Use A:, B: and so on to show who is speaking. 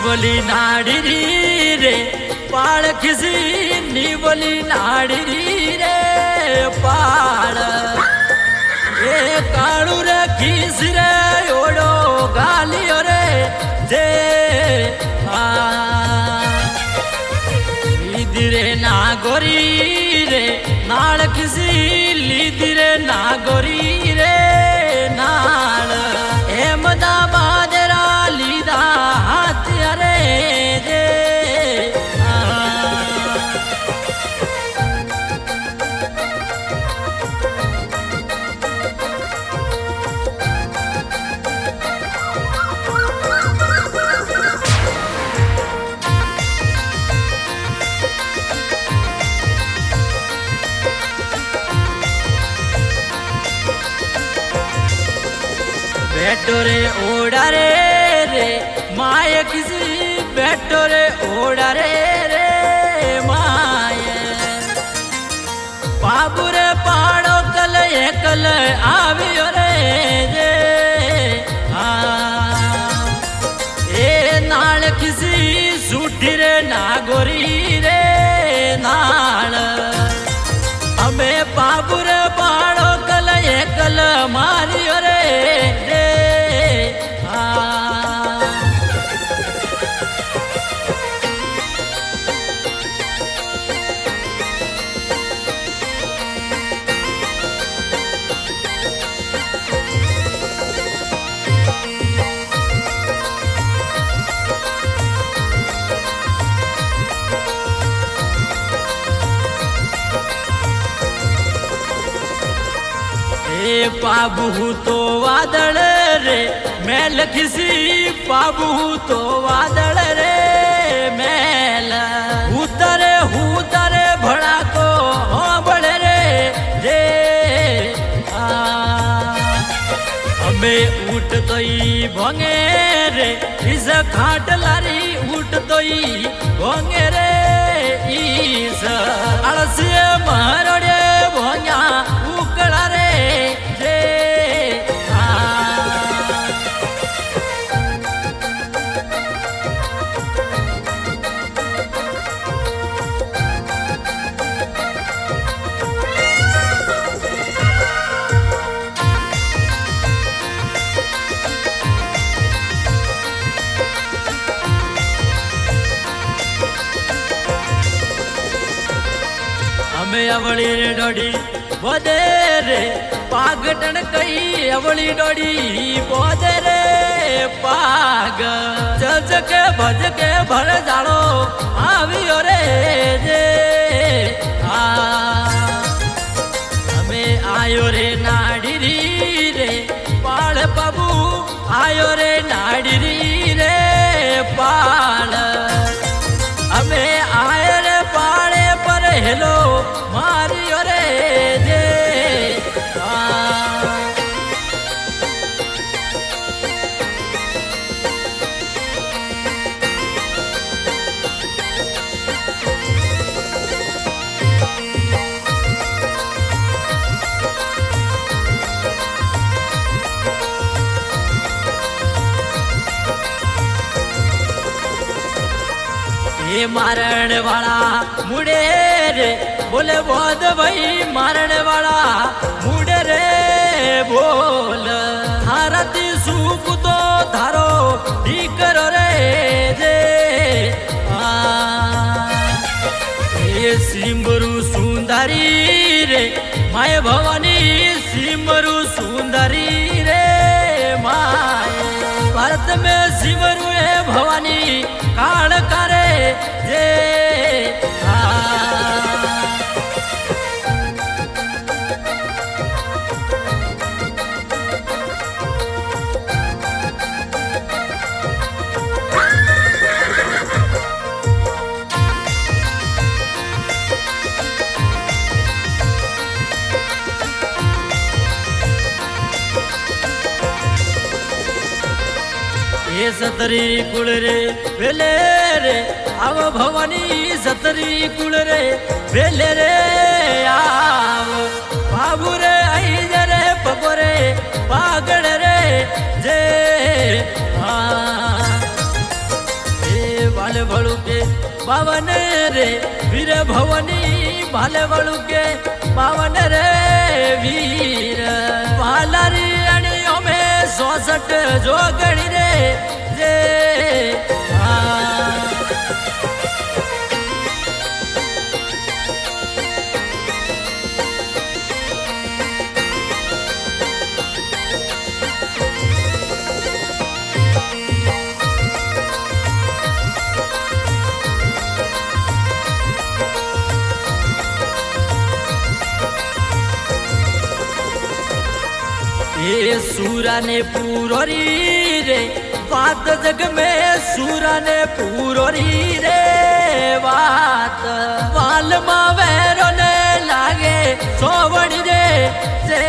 A: बोली नाड़ी रे पाड़ किसी नी बोली नाड़ी रे पाड़ ए काड़ू रे खीस रे ओडो गालियो रे जे लीदिरे नागोरी रे नाड़ किसी लीदिरे नागोरी रे नाड़ अहमदाबाद रा लीदा हाथ अरे जे बैठो रे ओड़ा रे माए किसी बैठो रे ओड़ा रे माए बाबू रे पाड़ो कल एकल आवियो रे जे ए नाल किसी सूठी रे नागोरी रे नाल हमें बाबू रे पाड़ो कल एकल मारियो रे पाबू तो वादळ रे मैल किसी पाबू तो वादळ रे मैल उतरे भड़ा को बड़े रे जे हमें उठ तो भोंगे रे इस खाट लारी उठ तो भोंगे रे इस अलसिए मारोड़े भोंगा उकड़ा रे अवली रे डोडी बोदे रे पागटन कई अवली डोडी बोदे रे पाग जज के भज के भर जाड़ो आवियो रे जे हमें आयो रे नाड़ी रे पाड़ बाबू आयो रे नाड़ी रे पाड़ हमें आए रे पाड़े पर हेलो मारियो रे जे ये मारण वाला मुड़े रे बोले बोध भाई मारण वाला मुड़े रे बोल हारती सूप तो धारो दी करो रे जे ये सिमरू सुंदरी रे माय भवानी सिमरू सुंदरी रे माय भारत में सिमरू है भवानी काल करे जे ये सतरी कुल रे वेले रे आव भवानी सतरी कुल रे वेले रे आव बाबू रे आई रे पगोरे पागड़ रे जे પાવન રે વીર ભવની ભાલે વળું કે પાવન રે વીર વાલારી અણી અમે 66 જોગણી રે જે ये सूरा ने पूरो री रे बात जग में सूरा ने पूरो री रे बात वाल मावेरो ने लागे सोवड़ी रे जे